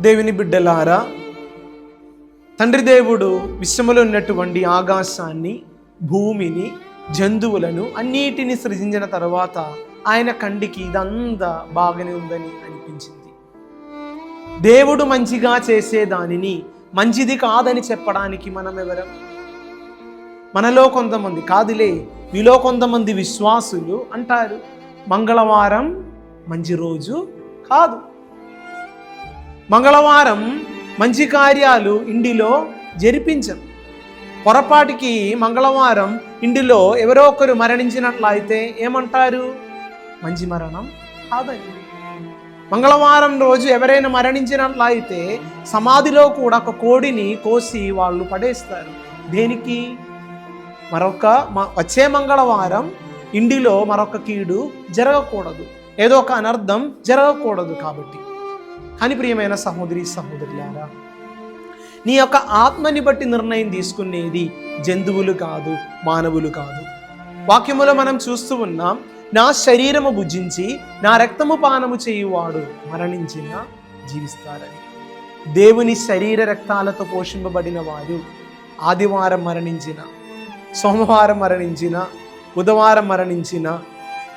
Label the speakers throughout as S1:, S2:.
S1: దేవుని బిడ్డలారా, తండ్రి దేవుడు విశ్వములో ఉన్నటువంటి ఆకాశాన్ని, భూమిని, జంతువులను అన్నిటిని సృజించిన తర్వాత ఆయన కంటికి ఇదంతా బాగానే ఉందని అనిపించింది. దేవుడు మంచిగా చేసేదానిని మంచిది కాదని చెప్పడానికి మనం ఎవరం? మనలో కొంతమంది, కాదులే మీలో కొంతమంది విశ్వాసులు అంటారు, మంగళవారం మంచి రోజు కాదు, మంగళవారం మంచి కార్యాలు ఇంటిలో జరిపించం. పొరపాటికి మంగళవారం ఇంటిలో ఎవరో ఒకరు మరణించినట్లయితే ఏమంటారు? మంచి మరణం కాదని. మంగళవారం రోజు ఎవరైనా మరణించినట్లయితే సమాధిలో కూడా ఒక కోడిని కోసి వాళ్ళు పడేస్తారు. దేనికి? వచ్చే మంగళవారం ఇంటిలో మరొక కీడు జరగకూడదు, ఏదో ఒక అనర్థం జరగకూడదు కాబట్టి. కానీ ప్రియమైన సహోదరి సహోదరులారా, నీ యొక్క ఆత్మని బట్టి నిర్ణయం తీసుకునేది జంతువులు కాదు, మానవులు కాదు. వాక్యములో మనం చూస్తూ ఉన్నాం, నా శరీరము భుజించి నా రక్తము పానము చేయువాడు మరణించిన జీవిస్తారని. దేవుని శరీర రక్తాలతో పోషింపబడిన వారు ఆదివారం మరణించిన, సోమవారం మరణించిన, బుధవారం మరణించిన,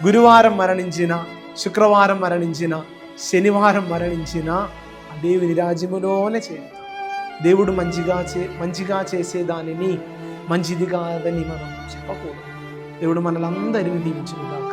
S1: గురువారం మరణించిన, శుక్రవారం మరణించిన, శనివారం మరణించిన దేవుని రాజ్యములోనే చేరుతాం. దేవుడు మంచిగా చేసేదానిని మంచిది కాదని మనం చెప్పకూడదు. దేవుడు మనలందరినీ దీవించుగాక.